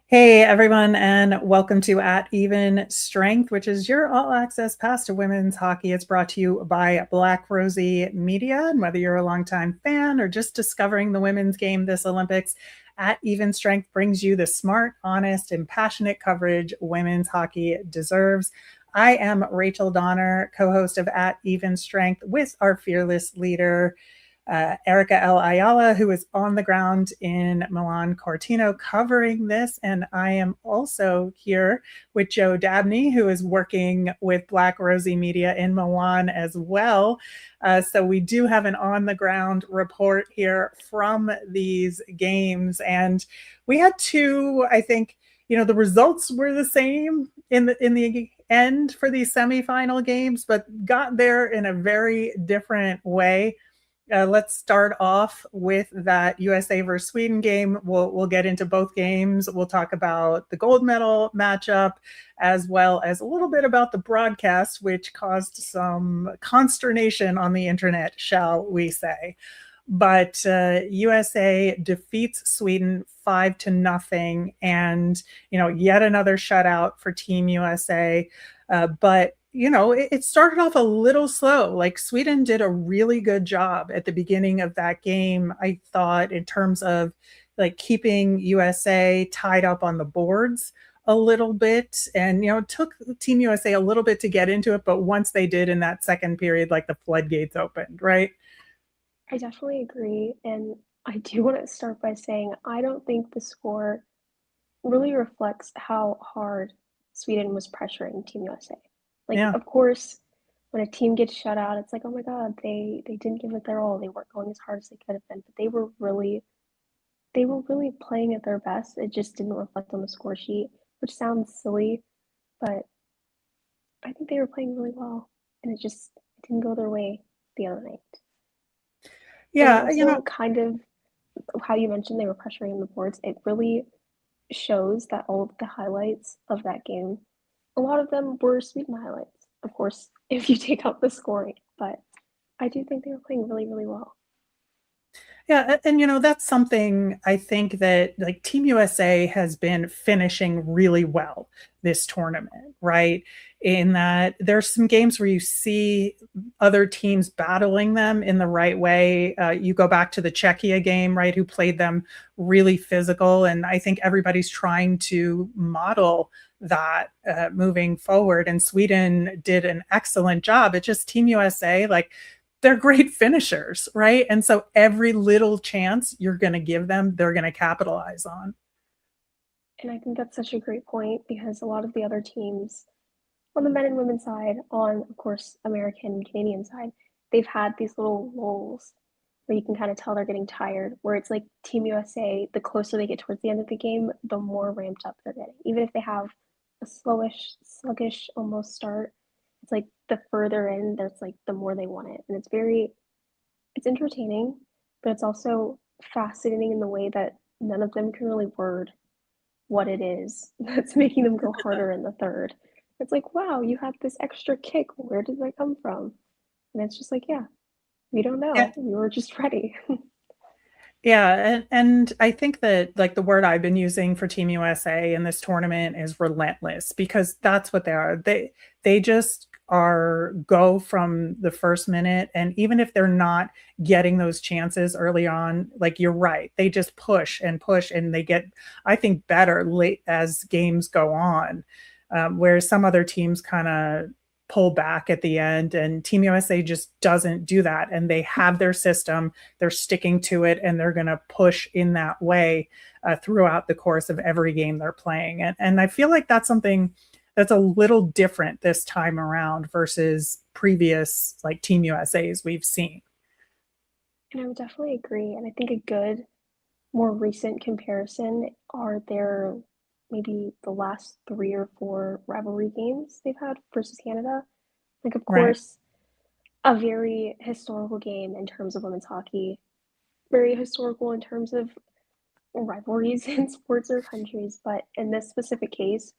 Hey everyone, and welcome to At Even Strength, which is your all access pass to women's hockey. It's brought to you by Black Rosie Media. And whether you're a longtime fan or just discovering the women's game this Olympics, At Even Strength brings you the smart, honest, and passionate coverage women's hockey deserves. I am Rachel Donner, co host of At Even Strength, with our fearless leader, Erica L. Ayala, who is on the ground in Milan, Cortina, covering this. And I am also here with Joe Dabney, who is working with Black Rosie Media in Milan as well. So we do have an on the ground report here from these games. And we had two, I think, the results were the same in the end for these semifinal games, but got there in a very different way. Let's start off with that USA versus Sweden game. We'll get into both games. We'll talk about the gold medal matchup, as well as a little bit about the broadcast, which caused some consternation on the internet, shall we say. But USA defeats Sweden 5-0, and yet another shutout for Team USA. But it started off a little slow. Like, Sweden did a really good job at the beginning of that game, I thought, in terms of like keeping USA tied up on the boards a little bit. And, it took Team USA a little bit to get into it. But once they did in that second period, like, the floodgates opened, right? I definitely agree. And I do want to start by saying I don't think the score really reflects how hard Sweden was pressuring Team USA. Like, Yeah. of course, when a team gets shut out, it's like, oh my God, they didn't give it their all. They weren't going as hard as they could have been. But they were really playing at their best. It just didn't reflect on the score sheet, which sounds silly, but I think they were playing really well. And it didn't go their way the other night. And Yeah. also kind of how you mentioned they were pressuring the boards, it really shows that all of the highlights of that game, a lot of them were Sweden highlights, of course, if you take out the scoring. But I do think they were playing really, really well. Yeah, and that's something I think that, like, Team USA has been finishing really well this tournament, right? In that there's some games where you see other teams battling them in the right way. You go back to the Czechia game, right, who played them really physical, and I think everybody's trying to model that moving forward. And Sweden did an excellent job. It's just Team USA, like, they're great finishers, right? And so every little chance you're going to give them, they're going to capitalize on. And I think that's such a great point because a lot of the other teams on the men and women's side, on, of course, American and Canadian side, they've had these little lulls where you can kind of tell they're getting tired, where it's like Team USA, the closer they get towards the end of the game, the more ramped up they're getting. Even if they have a sluggish almost start, it's like the further in, there's like the more they want it. And it's entertaining, but it's also fascinating in the way that none of them can really word what it is that's making them go harder in the third. It's like, wow, you had this extra kick. Where did that come from? And it's just like, yeah, we don't Yeah. know. We were just ready. Yeah, and I think that, like, the word I've been using for Team USA in this tournament is relentless, because that's what they are. They just are go from the first minute, and even if they're not getting those chances early on, like, you're right, they just push and push, and they get, I think, better late as games go on. Whereas some other teams kind of pull back at the end, and Team USA just doesn't do that, and they have their system, they're sticking to it, and they're going to push in that way throughout the course of every game they're playing. And I feel like that's something that's a little different this time around versus previous, like, Team USA's we've seen. And I would definitely agree. And I think a good, more recent comparison are their maybe the last 3 or 4 rivalry games they've had versus Canada. Like, of Right. course, a very historical game in terms of women's hockey, very historical in terms of rivalries in sports or countries. But in this specific case,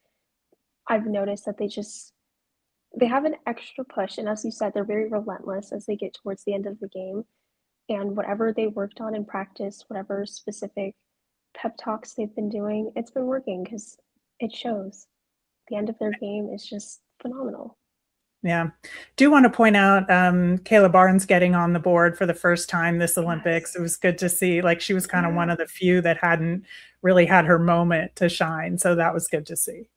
I've noticed that they have an extra push, and as you said, they're very relentless as they get towards the end of the game. And whatever they worked on in practice, whatever specific pep talks they've been doing, it's been working because it shows. The end of their game is just phenomenal. Yeah. Do want to point out Kayla Barnes getting on the board for the first time this Olympics. Yes. It was good to see. Like she was kind of one Yeah. of the few that hadn't really had her moment to shine. So that was good to see.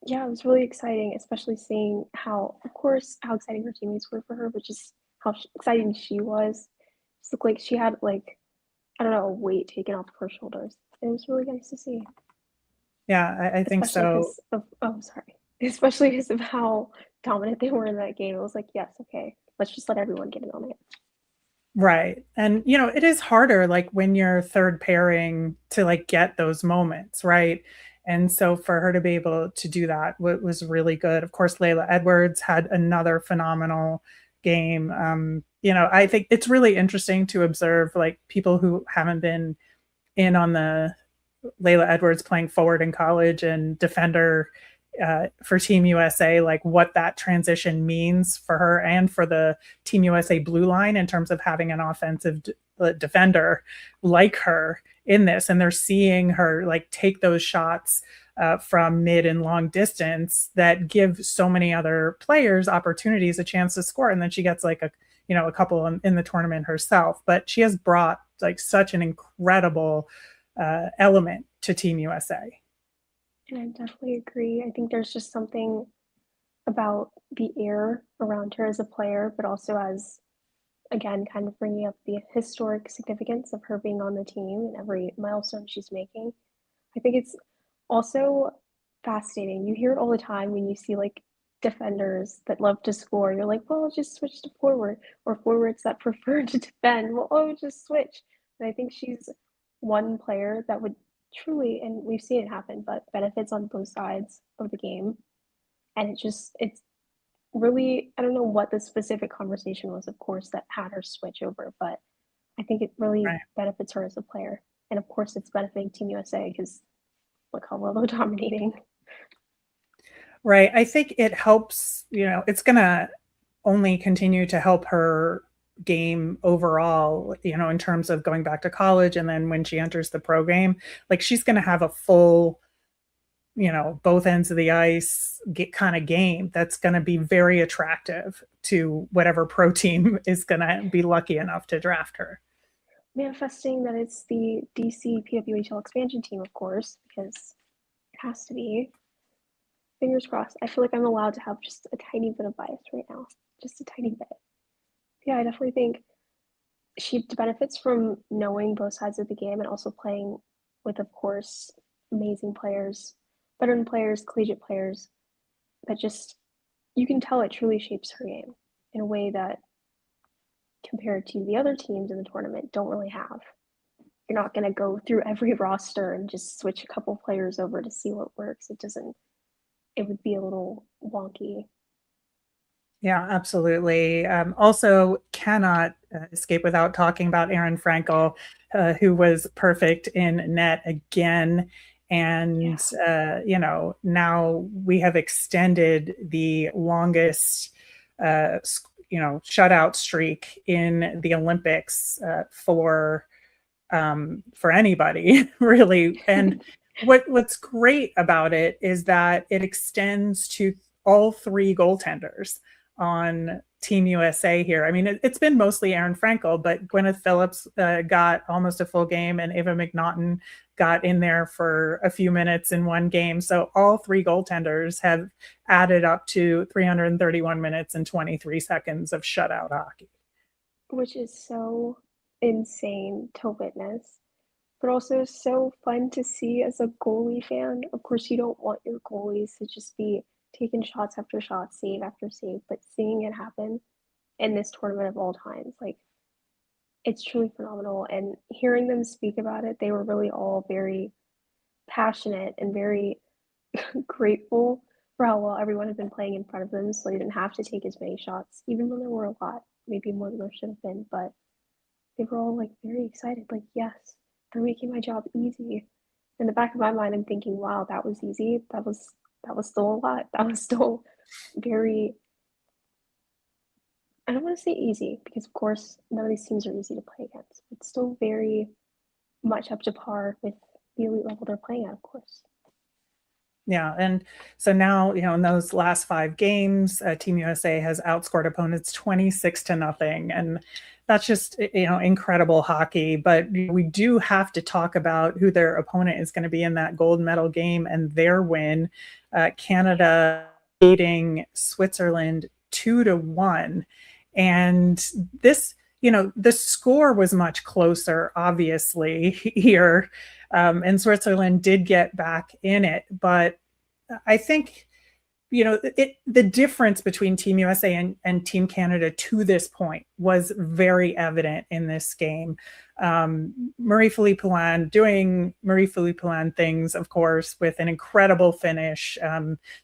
Yeah, it was really exciting, especially seeing how, of course, how exciting her teammates were for her, but just how exciting she was. Just looked like she had like, I don't know, a weight taken off of her shoulders. It was really nice to see, Yeah, I think especially so. because of, oh, sorry, especially because of how dominant they were in that game. It was like, yes, okay, let's just let everyone get in on it. Right. And it is harder like when you're third pairing to like get those moments, right? And so for her to be able to do that was really good. Of course, Layla Edwards had another phenomenal game. I think it's really interesting to observe like people who haven't been in on the Layla Edwards playing forward in college and defender for Team USA, like what that transition means for her and for the Team USA blue line in terms of having an offensive defender like her in this. And they're seeing her like take those shots from mid and long distance that give so many other players opportunities, a chance to score. And then she gets like a couple in the tournament herself. But she has brought like such an incredible element to Team USA. And I definitely agree. I think there's just something about the air around her as a player, but also as, again, kind of bringing up the historic significance of her being on the team and every milestone she's making. I think it's also fascinating. You hear it all the time when you see like defenders that love to score. You're like, well, just switch to forward, or forwards that prefer to defend. Well, oh, just switch. And I think she's one player that would truly, and we've seen it happen, but benefits on both sides of the game. And it's really, I don't know what the specific conversation was, of course, that had her switch over, but I think it really Right. benefits her as a player. And of course, it's benefiting Team USA because look how well they're dominating. Right. I think it helps, it's going to only continue to help her game overall, in terms of going back to college. And then when she enters the pro game, like she's going to have a full, both ends of the ice get kind of game that's going to be very attractive to whatever pro team is going to be lucky enough to draft her. Manifesting that it's the DC PWHL expansion team, of course, because it has to be. Fingers crossed. I feel like I'm allowed to have just a tiny bit of bias right now, just a tiny bit. Yeah, I definitely think she benefits from knowing both sides of the game and also playing with, of course, amazing players, veteran players, collegiate players that just, you can tell it truly shapes her game in a way that compared to the other teams in the tournament don't really have. You're not going to go through every roster and just switch a couple players over to see what works. It doesn't, it would be a little wonky. Yeah, absolutely. Also, cannot escape without talking about Aaron Frankel, who was perfect in net again. Yeah. And, now we have extended the longest, shutout streak in the Olympics for anybody, really. And what's great about it is that it extends to all three goaltenders on Team USA here. I mean, it's been mostly Aaron Frankel, but Gwyneth Phillips got almost a full game, and Ava McNaughton got in there for a few minutes in one game. So all three goaltenders have added up to 331 minutes and 23 seconds of shutout hockey. Which is so insane to witness, but also so fun to see as a goalie fan. Of course, you don't want your goalies to just be taking shots after shot, save after save, but seeing it happen in this tournament of all times, like it's truly phenomenal. And hearing them speak about it, they were really all very passionate and very grateful for how well everyone had been playing in front of them, so they didn't have to take as many shots, even though there were a lot, maybe more than there should have been. But they were all like very excited, like, yes, they're making my job easy. In the back of my mind, I'm thinking, wow, that was easy. That was still a lot. That was still very, I don't want to say easy because of course none of these teams are easy to play against, but still very much up to par with the elite level they're playing at, of course. Yeah, and so now, in those last 5 games, Team USA has outscored opponents 26-0, and that's just, incredible hockey. But we do have to talk about who their opponent is going to be in that gold medal game and their win. Canada beating Switzerland 2-1, and this, the score was much closer, obviously here. And Switzerland did get back in it, but I think the difference between Team USA and Team Canada to this point was very evident in this game. Marie-Philip Poulin doing Marie-Philip Poulin things, of course, with an incredible finish,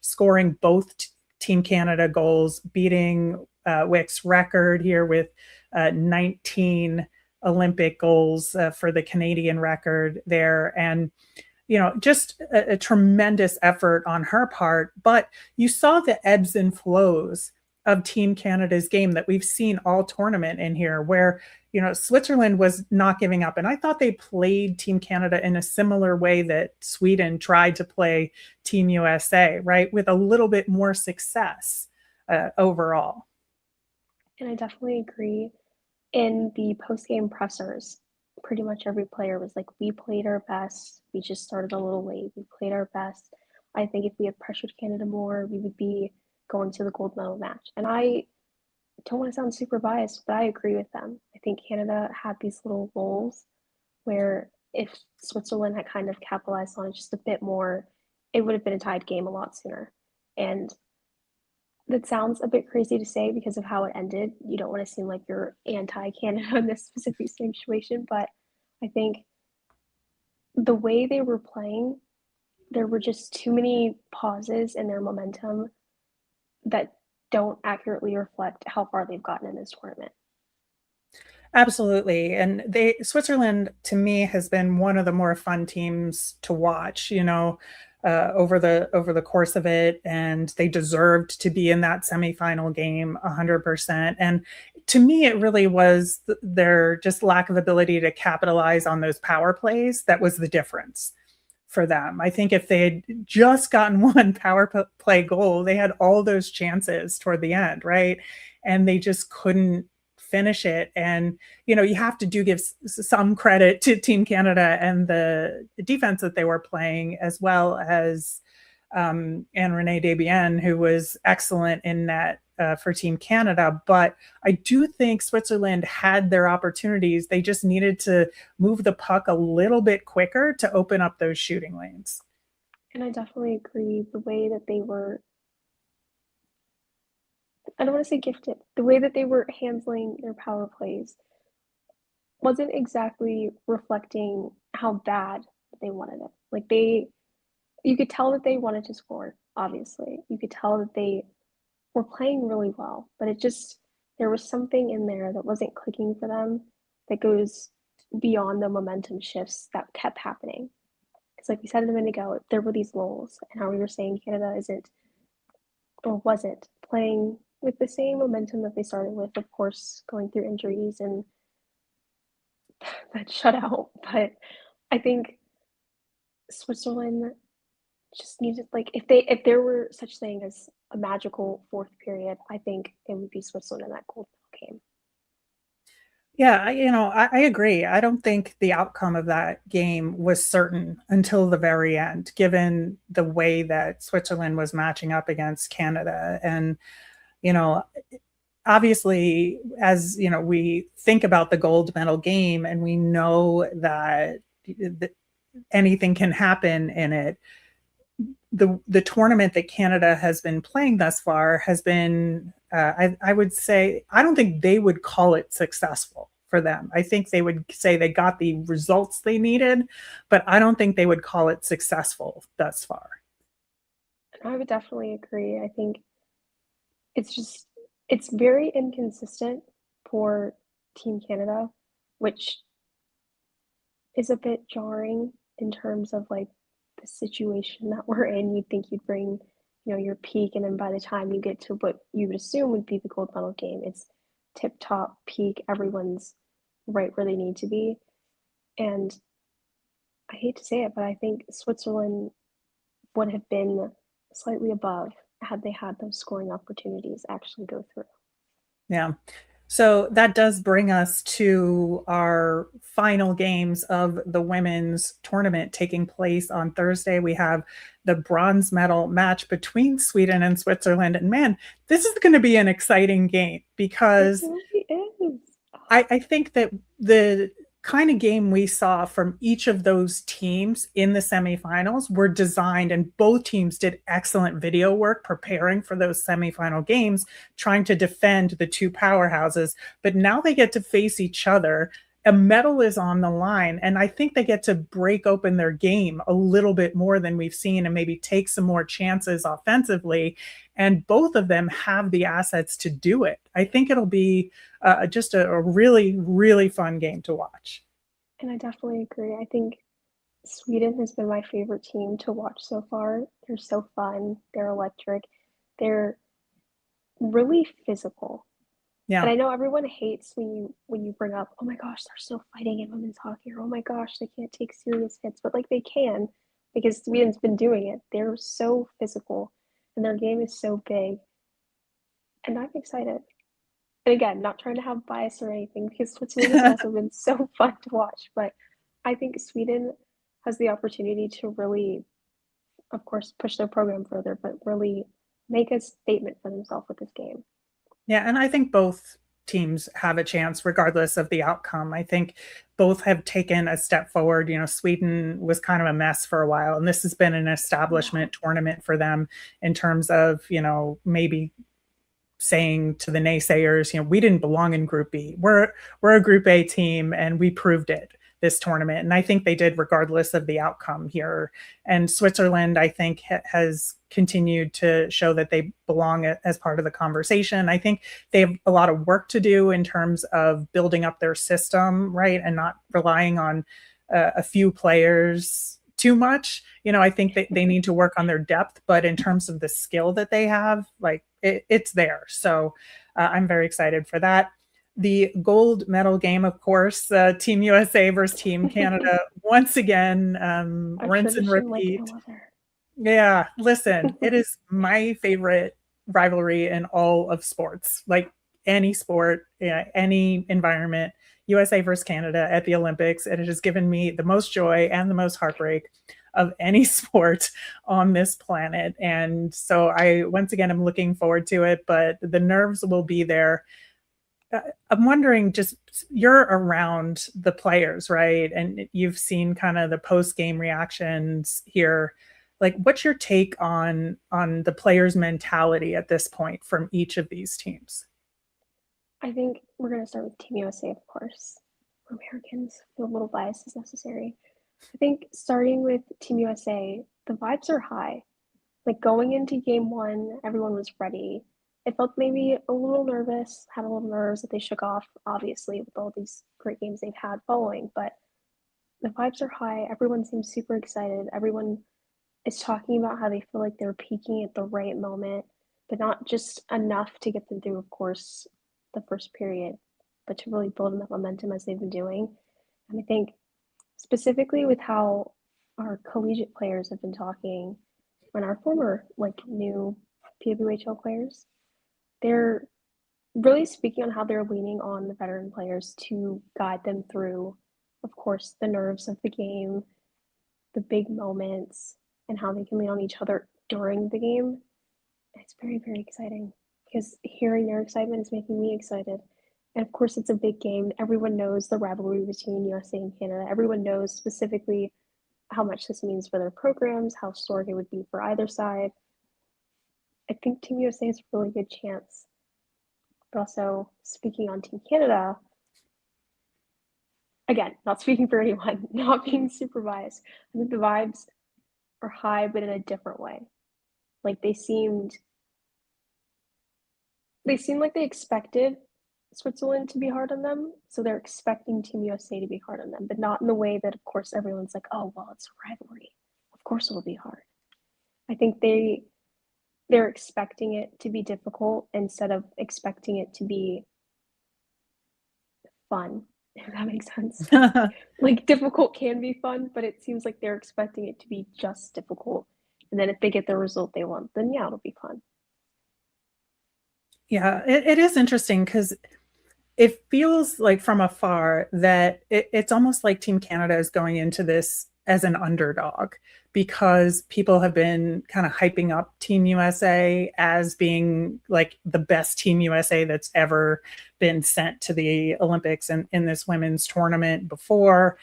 scoring both Team Canada goals, beating Wick's record here with 19 Olympic goals for the Canadian record there. And just a tremendous effort on her part. But you saw the ebbs and flows of Team Canada's game that we've seen all tournament in here, where, Switzerland was not giving up. And I thought they played Team Canada in a similar way that Sweden tried to play Team USA, right? With a little bit more success overall. And I definitely agree. In the post-game pressers, pretty much every player was like, we played our best. We just started a little late. We played our best. I think if we had pressured Canada more, we would be going to the gold medal match. And I don't want to sound super biased, but I agree with them. I think Canada had these little lulls where if Switzerland had kind of capitalized on it just a bit more, it would have been a tied game a lot sooner. And that sounds a bit crazy to say because of how it ended. You don't want to seem like you're anti-Canada in this specific situation, but I think the way they were playing, there were just too many pauses in their momentum that don't accurately reflect how far they've gotten in this tournament. Absolutely. And Switzerland to me has been one of the more fun teams to watch, over the course of it. And they deserved to be in that semifinal game 100%. And to me, it really was their just lack of ability to capitalize on those power plays that was the difference for them. I think if they had just gotten one power play goal, they had all those chances toward the end, right? And they just couldn't finish it. And you have to give some credit to Team Canada and the defense that they were playing, as well as Anne Renee Desbiens, who was excellent in net for Team Canada. But I do think Switzerland had their opportunities. They just needed to move the puck a little bit quicker to open up those shooting lanes. And I definitely agree. The way that they were, I don't want to say gifted, the way that they were handling their power plays wasn't exactly reflecting how bad they wanted it. Like you could tell that they wanted to score, obviously. You could tell that they were playing really well, but there was something in there that wasn't clicking for them that goes beyond the momentum shifts that kept happening. Because, like we said a minute ago, there were these lulls, and how we were saying Canada isn't or wasn't playing with the same momentum that they started with, of course, going through injuries and that shutout. But I think Switzerland just needed, like, if there were such thing as a magical fourth period, I think it would be Switzerland in that gold medal game. Yeah, I agree. I don't think the outcome of that game was certain until the very end, given the way that Switzerland was matching up against Canada. And, you know, obviously, as we think about the gold medal game and we know that anything can happen in it, the tournament that Canada has been playing thus far has been, I would say, I don't think they would call it successful for them. I think they would say they got the results they needed, but I don't think they would call it successful thus far. I would definitely agree. I think it's very inconsistent for Team Canada, which is a bit jarring in terms of like the situation that we're in. You'd think you'd bring, your peak, and then by the time you get to what you would assume would be the gold medal game, it's tip top peak. Everyone's right where they need to be. And I hate to say it, but I think Switzerland would have been slightly above had they had those scoring opportunities actually go through. Yeah. So that does bring us to our final games of the women's tournament taking place on Thursday. We have the bronze medal match between Sweden and Switzerland. And man, this is going to be an exciting game It because really is. I think that the kind of game we saw from each of those teams in the semifinals were designed, and both teams did excellent video work preparing for those semifinal games, trying to defend the two powerhouses. But now they get to face each other. A medal is on the line, and I think they get to break open their game a little bit more than we've seen and maybe take some more chances offensively. And both of them have the assets to do it. I think it'll be just a really, really fun game to watch. And I definitely agree. I think Sweden has been my favorite team to watch so far. They're so fun. They're electric. They're really physical. And Yeah. I know everyone hates when you bring up, oh my gosh, they're still fighting in women's hockey, or oh my gosh, they can't take serious hits, but like they can because Sweden's been doing it. They're so physical, and their game is so big, and I'm excited. And again, not trying to have bias or anything because Switzerland has also been so fun to watch, but I think Sweden has the opportunity to really, of course, push their program further, but really make a statement for themselves with this game. Yeah, and I think both teams have a chance regardless of the outcome. I think both have taken a step forward. You know, Sweden was kind of a mess for a while, and this has been an Yeah. establishment tournament for them in terms of, maybe saying to the naysayers, we didn't belong in Group B. We're a Group A team, and we proved it this tournament. And I think they did, regardless of the outcome here. And Switzerland, I think, has continued to show that they belong as part of the conversation. I think they have a lot of work to do in terms of building up their system, right, and not relying on a few players too much. I think they need to work on their depth, but in terms of the skill that they have, like it's there. So I'm very excited for that. The gold medal game, of course, Team USA versus Team Canada. Once again, Our rinse and tradition like repeat. no other. Yeah, listen, it is my favorite rivalry in all of sports. Like any sport, yeah, any environment, USA versus Canada at the Olympics, and it has given me the most joy and the most heartbreak of any sport on this planet. And so I once again am looking forward to it, but the nerves will be there. I'm wondering, just you're around the players, right? And you've seen kind of the post game reactions here. Like, what's your take on the players' mentality at this point from each of these teams? I think we're going to start with Team USA, of course. We're Americans, feel a little bias is necessary. I think starting with Team USA, the vibes are high. Like going into game one, everyone was ready. It felt maybe a little nervous, had a little nerves that they shook off, obviously, with all these great games they've had following, but the vibes are high. Everyone seems super excited. Everyone is talking about how they feel like they're peaking at the right moment, but not just enough to get them through, of course, the first period, but to really build enough momentum as they've been doing. And I think specifically with how our collegiate players have been talking and our former like new PWHL players, they're really speaking on how they're leaning on the veteran players to guide them through, of course, the nerves of the game, the big moments, and how they can lean on each other during the game. It's very, very exciting because hearing their excitement is making me excited. And of course, it's a big game. Everyone knows the rivalry between USA and Canada. Everyone knows specifically how much this means for their programs, how historic it would be for either side. I think Team USA has a really good chance. But also, speaking on Team Canada, again, not speaking for anyone, not being super biased, I think the vibes are high, but in a different way. Like they seemed like they expected Switzerland to be hard on them, so they're expecting Team USA to be hard on them, but not in the way that, of course, everyone's like, "Oh, well, it's a rivalry. Of course, it'll be hard." I think they're expecting it to be difficult instead of expecting it to be fun. if that makes sense. Like difficult can be fun, but it seems like they're expecting it to be just difficult. And then if they get the result they want, then yeah, it'll be fun. Yeah, it is interesting because it feels like from afar that it's almost like Team Canada is going into this as an underdog because people have been kind of hyping up Team USA as being like the best Team USA that's ever been sent to the Olympics and in this women's tournament before.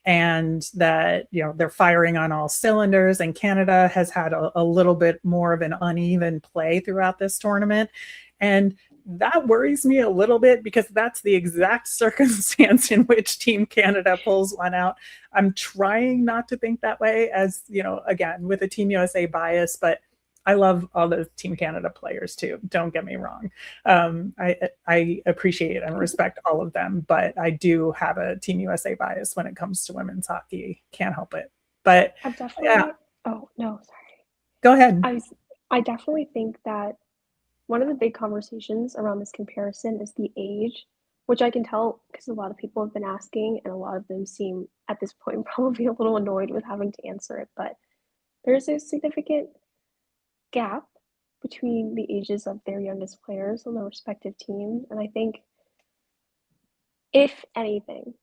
And that, they're firing on all cylinders, and Canada has had a little bit more of an uneven play throughout this tournament. And that worries me a little bit because that's the exact circumstance in which Team Canada pulls one out. I'm trying not to think that way, as again, with a Team USA bias, but I love all the Team Canada players too. Don't get me wrong. I appreciate and respect all of them, but I do have a Team USA bias when it comes to women's hockey. Can't help it. But I've yeah, definitely, oh no, sorry. go ahead. I definitely think that one of the big conversations around this comparison is the age, which I can tell because a lot of people have been asking, and a lot of them seem at this point probably a little annoyed with having to answer it. But there's a significant gap between the ages of their youngest players on their respective teams. And I think, if anything,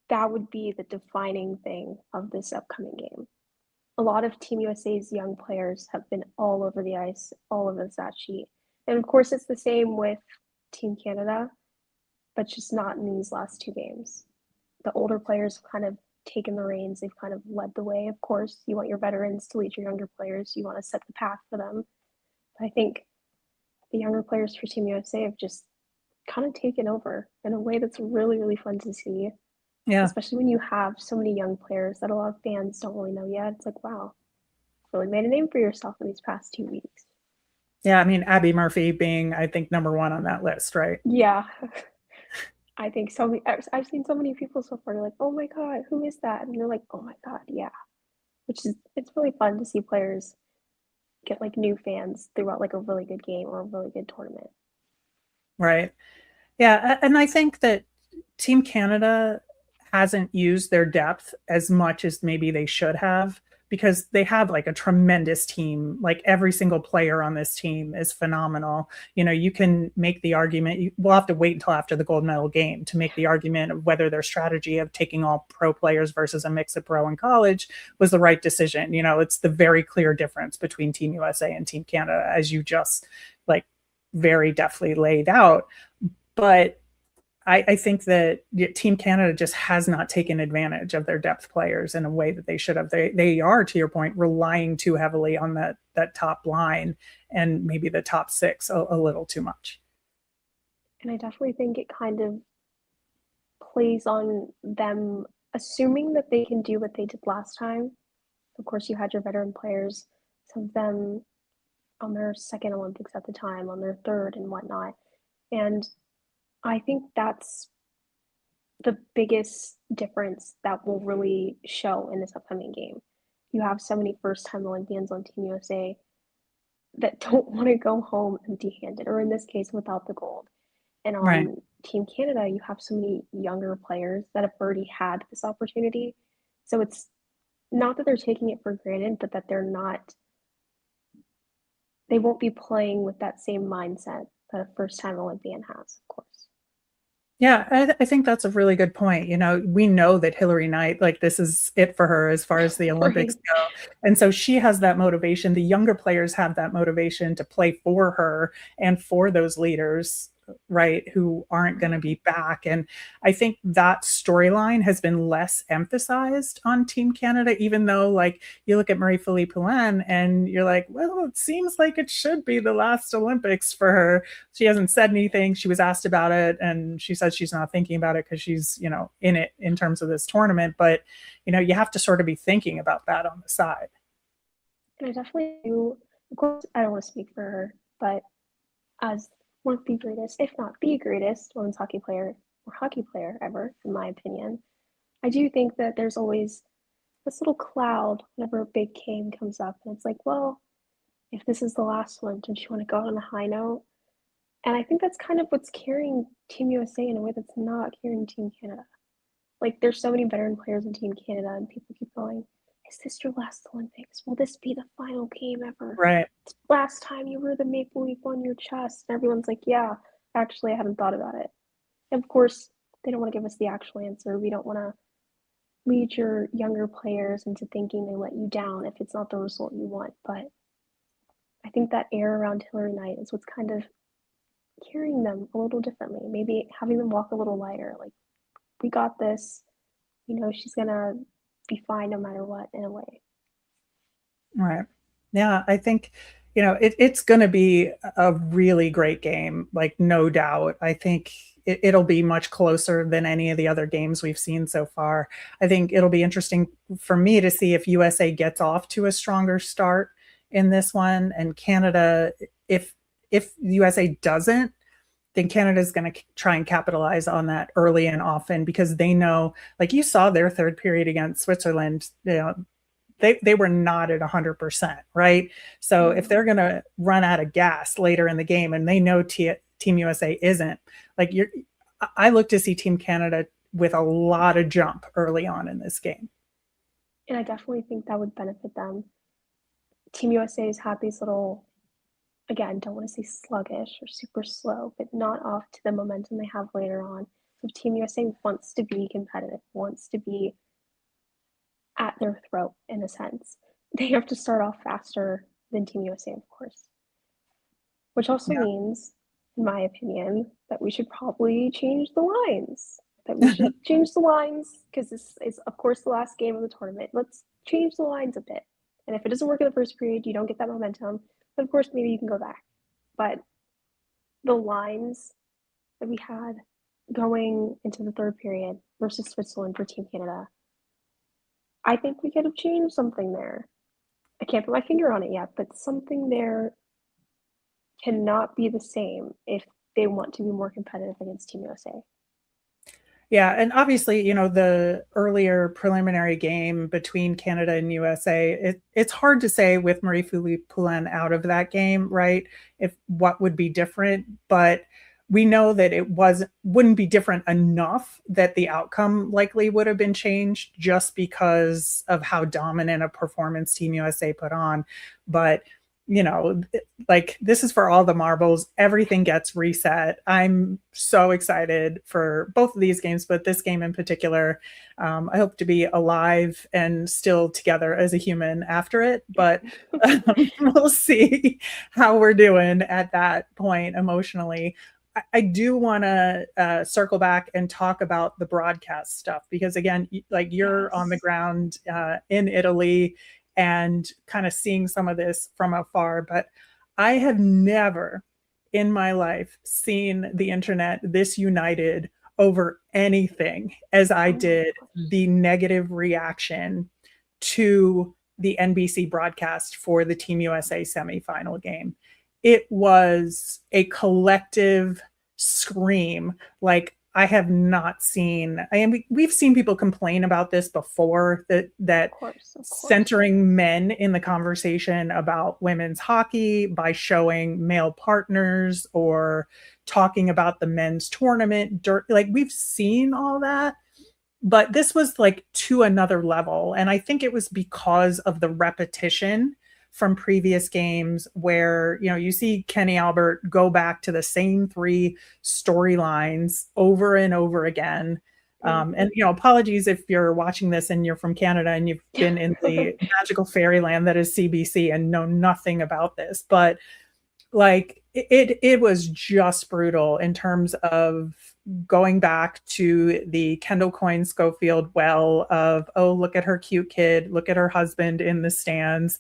that would be the defining thing of this upcoming game. A lot of Team USA's young players have been all over the ice, all over the stat sheet. And of course, it's the same with Team Canada, but just not in these last two games. The older players have kind of taken the reins, they've kind of led the way. Of course, you want your veterans to lead your younger players, you want to set the path for them. But I think the younger players for Team USA have just kind of taken over in a way that's really, really fun to see, Yeah. especially when you have so many young players that a lot of fans don't really know yet. It's like, wow, really made a name for yourself in these past 2 weeks. Yeah. I mean, Abby Murphy being, I think, number one on that list, right? Yeah, I think so many. I've seen so many people so far. They're like, "Oh my god, who is that?" And you're like, "Oh my god, yeah." Which is, it's really fun to see players get like new fans throughout like a really good game or a really good tournament. Right. Yeah. And I think that Team Canada hasn't used their depth as much as maybe they should have because they have like a tremendous team. Like every single player on this team is phenomenal. You can make the argument, we'll have to wait until after the gold medal game to make the argument of whether their strategy of taking all pro players versus a mix of pro and college was the right decision. It's the very clear difference between Team USA and Team Canada, as you just like very deftly laid out. But I think that Team Canada just has not taken advantage of their depth players in a way that they should have. They are, to your point, relying too heavily on that top line and maybe the top six a little too much. And I definitely think it kind of plays on them assuming that they can do what they did last time. Of course, you had your veteran players, some of them on their second Olympics at the time, on their third and whatnot. And I think that's the biggest difference that will really show in this upcoming game. You have so many first time Olympians on Team USA that don't want to go home empty handed, or in this case, without the gold. And Right. on Team Canada, you have so many younger players that have already had this opportunity. So it's not that they're taking it for granted, but that they won't be playing with that same mindset that a first time Olympian has, of course. Yeah, I think that's a really good point. We know that Hilary Knight, like this is it for her as far as the Olympics Right. go. And so she has that motivation. The younger players have that motivation to play for her and for those leaders, right, who aren't going to be back. And I think that storyline has been less emphasized on Team Canada, even though like you look at Marie-Philip Poulin and you're like, well, it seems like it should be the last Olympics for her. She hasn't said anything. She was asked about it and she says she's not thinking about it because she's, in it in terms of this tournament. But, you have to sort of be thinking about that on the side. And I definitely do. Of course, I don't want to speak for her, but as one of the greatest, if not the greatest, women's hockey player or hockey player ever, in my opinion, I do think that there's always this little cloud whenever a big game comes up. And it's like, well, if this is the last one, don't you want to go out on a high note? And I think that's kind of what's carrying Team USA in a way that's not carrying Team Canada. Like, there's so many veteran players in Team Canada, and people keep going, is this your last Olympics? Will this be the final game ever? Right. Last time you wore the maple leaf on your chest. And everyone's like, yeah, actually, I haven't thought about it. And of course, they don't want to give us the actual answer. We don't want to lead your younger players into thinking they let you down if it's not the result you want. But I think that air around Hilary Knight is what's kind of carrying them a little differently. Maybe having them walk a little lighter. Like, we got this. She's going to be fine no matter what, in a way. Right. Yeah, I think, it's going to be a really great game, like no doubt. I think it'll be much closer than any of the other games we've seen so far. I think it'll be interesting for me to see if USA gets off to a stronger start in this one, and Canada, if USA doesn't, then Canada's going to try and capitalize on that early and often, because they know, like you saw their third period against Switzerland, they were not at 100%, right? So if they're going to run out of gas later in the game, and they know Team USA isn't, like I look to see Team Canada with a lot of jump early on in this game. And I definitely think that would benefit them. Team USA has had these little, again, don't want to say sluggish or super slow, but not off to the momentum they have later on. So if Team USA wants to be competitive, wants to be at their throat in a sense, they have to start off faster than Team USA, of course. Which also Yeah. means, in my opinion, that we should probably change the lines. That we should change the lines, because this is, of course, the last game of the tournament. Let's change the lines a bit. And if it doesn't work in the first period, you don't get that momentum, then of course maybe you can go back. But the lines that we had going into the third period versus Switzerland for Team Canada, I think we could have changed something there. I can't put my finger on it yet, but something there cannot be the same if they want to be more competitive against Team USA. Yeah, and obviously, the earlier preliminary game between Canada and USA, it's hard to say with Marie-Philip Poulin out of that game, right? If what would be different, but we know that it wouldn't be different enough that the outcome likely would have been changed just because of how dominant a performance Team USA put on. But like, this is for all the marbles. Everything gets reset. I'm so excited for both of these games, but this game in particular. I hope to be alive and still together as a human after it, but we'll see how we're doing at that point emotionally. I do want to circle back and talk about the broadcast stuff, because again, like, you're on the Yes. ground in Italy and kind of seeing some of this from afar. But I have never in my life seen the internet this united over anything as I Oh my did gosh. the negative reaction to the NBC broadcast for the Team USA semifinal game. It was a collective scream like I have not seen. I mean, we've seen people complain about this before, that Of course, of course. centering men in the conversation about women's hockey by showing male partners or talking about the men's tournament. Like, we've seen all that, but this was like to another level. And I think it was because of the repetition from previous games where, you see Kenny Albert go back to the same three storylines over and over again. And, apologies if you're watching this and you're from Canada and you've been in the magical fairyland that is CBC and know nothing about this, but like, it was just brutal in terms of going back to the Kendall Coyne Schofield well of, oh, look at her cute kid, look at her husband in the stands,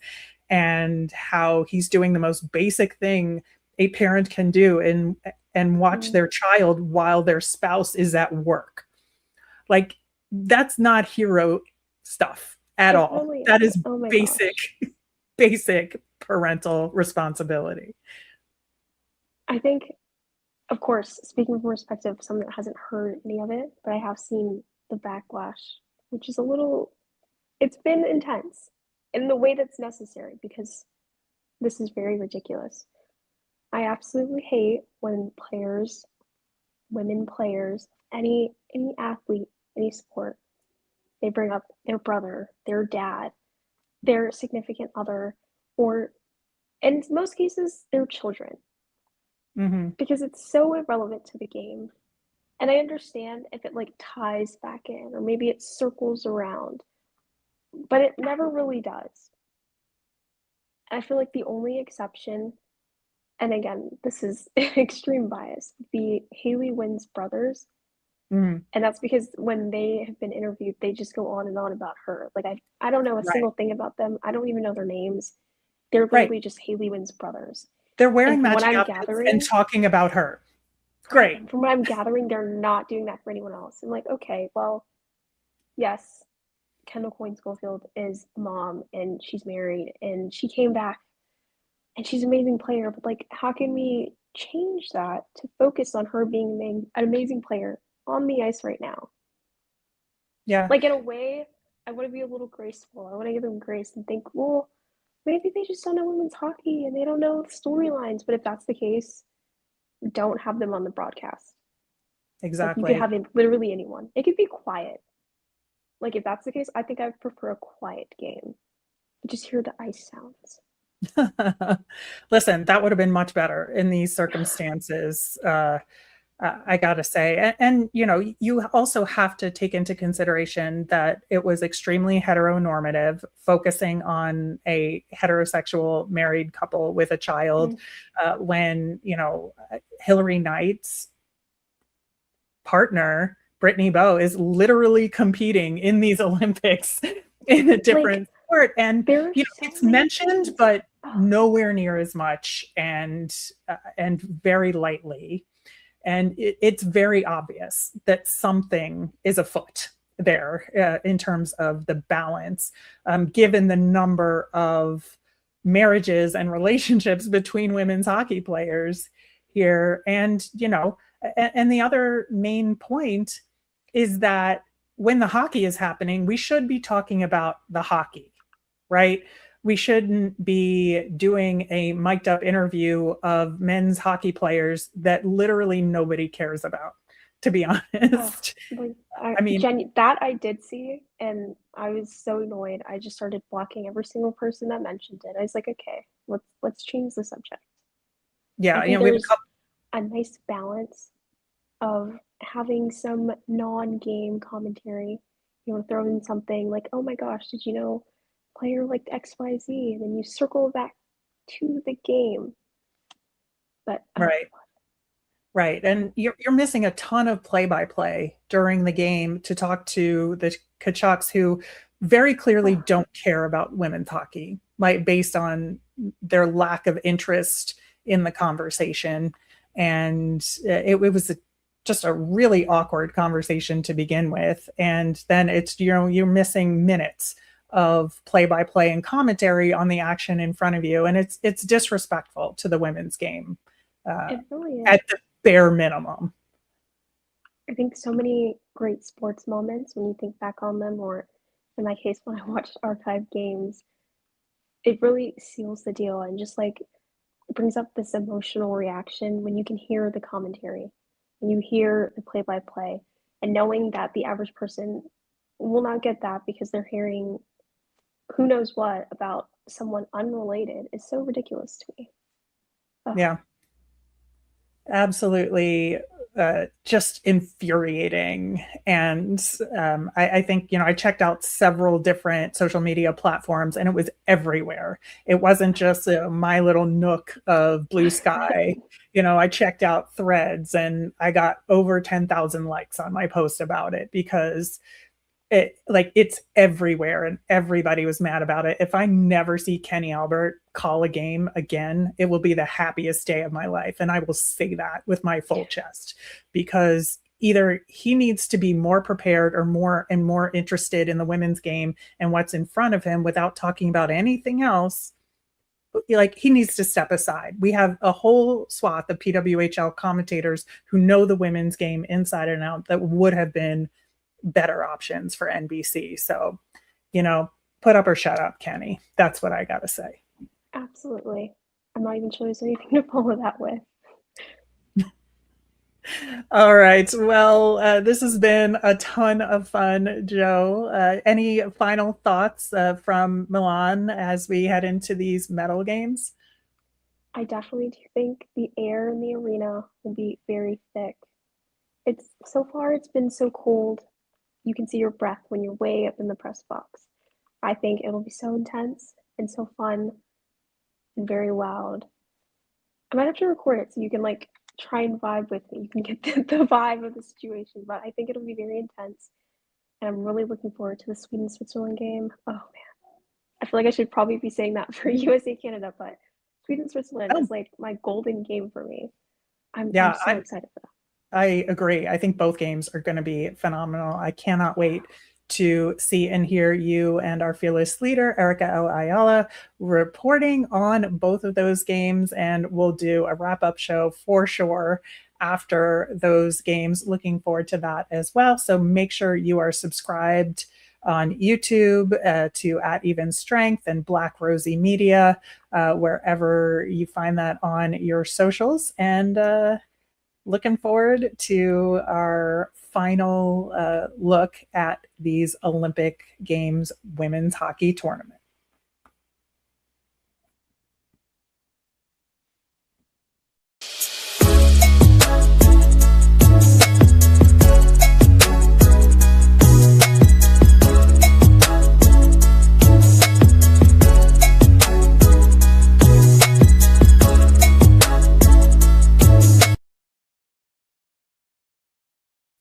and how he's doing the most basic thing a parent can do, and watch their child while their spouse is at work. Like, that's not hero stuff at It all. really That isn't. is Oh my basic gosh. basic parental responsibility. I think, of course, speaking from perspective of someone that hasn't heard any of it, but I have seen the backlash, which is a little, it's been intense in the way that's necessary, because this is very ridiculous. I absolutely hate when women players, any athlete, any sport, they bring up their brother, their dad, their significant other, or in most cases, their children, Mm-hmm. because it's so irrelevant to the game. And I understand if it like ties back in, or maybe it circles around, but it never really does. I feel like the only exception, and again, this is extreme bias, the Haley Wynn's brothers. Mm-hmm. And that's because when they have been interviewed, they just go on and on about her. Like I don't know a Right. single thing about them. I don't even know their names. They're Right. literally just Haley Wynn's brothers. They're And wearing from what matching I'm outfits and gathering, talking about her. right, Great. and from what I'm gathering, they're not doing that for anyone else. I'm like, okay, well, yes, Kendall Coyne Schofield is a mom and she's married and she came back and she's an amazing player, but like how can we change that to focus on her being an amazing player on the ice right now? Yeah, Like in a way, I want to be a little graceful. I want to give them grace and think, well, maybe they just don't know women's hockey and they don't know the storylines. But if that's the case, don't have them on the broadcast. Like you could exactly. have literally anyone. It could be quiet. Like if that's the case, I think I would prefer a quiet game. You just hear the ice sounds. Listen, that would have been much better in these circumstances. I gotta say, you know, you also have to take into consideration that it was extremely heteronormative, focusing on a heterosexual married couple with a child. Mm. When you know Hilary Knight's partner, Brittany Bowe, is literally competing in these Olympics in a Like different sport, and there are you know so it's many mentioned, things. but Oh, nowhere near as much, and very lightly. And it's very obvious that something is afoot there in terms of the balance, given the number of marriages and relationships between women's hockey players here. And, you know, and the other main point is that when the hockey is happening, we should be talking about the hockey, right? We shouldn't be doing a mic'd up interview of men's hockey players that literally nobody cares about, to be oh, honest. like I mean, that I did see, and I was so annoyed. I just started blocking every single person that mentioned it. I was like, okay, let's change the subject. I yeah, you think know, we have a there's couple. a nice balance of having some non-game commentary. You want to throw in something like, "Oh my gosh, did you know player liked XYZ?" And then you circle back to the game. But oh, Right. Right. And you're missing a ton of play by play during the game to talk to the Kachucks who very clearly oh, don't care about women's hockey, like based on their lack of interest in the conversation. And it was just a really awkward conversation to begin with. And then it's, you know, you're missing minutes of play by play and commentary on the action in front of you. And it's disrespectful to the women's game. Uh, it really is. at the bare minimum. I think so many great sports moments when you think back on them, or in my case, when I watched archive games, it really seals the deal and just like it brings up this emotional reaction when you can hear the commentary and you hear the play by play, and knowing that the average person will not get that because they're hearing who knows what about someone unrelated is so ridiculous to me. Ugh. Yeah, absolutely. Just infuriating. And I think, you know, I checked out several different social media platforms and it was everywhere. It wasn't just my little nook of blue sky. You know, I checked out threads and I got over 10,000 likes on my post about it because it's everywhere and everybody was mad about it. If I never see Kenny Albert call a game again, it will be the happiest day of my life. And I will say that with my full chest because either he needs to be more prepared or more interested in the women's game and what's in front of him without talking about anything else. Like he needs to step aside. We have a whole swath of PWHL commentators who know the women's game inside and out that would have been better options for NBC. So, you know, put up or shut up, Kenny. That's what I got to say. Absolutely. I'm not even sure there's anything to follow that with. All right. Well, this has been a ton of fun, Joe. Any final thoughts from Milan as we head into these medal games? I definitely do think the air in the arena will be very thick. It's so far it's been so cold. You can see your breath when you're way up in the press box. I think it'll be so intense and so fun and very loud. I might have to record it so you can like try and vibe with me. You can get the vibe of the situation, but I think it'll be very intense. And I'm really looking forward to the Sweden Switzerland game. Oh man, I feel like I should probably be saying that for USA Canada, but Sweden Switzerland Oh, is like my golden game for me. I'm yeah, so excited for that. I agree. I think both games are going to be phenomenal. I cannot wait to see and hear you and our fearless leader, Erica L. Ayala, reporting on both of those games. And we'll do a wrap up show for sure after those games. Looking forward to that as well. So make sure you are subscribed on YouTube to at Even Strength and Black Rosie Media, wherever you find that on your socials. And looking forward to our final look at these Olympic Games women's hockey tournament.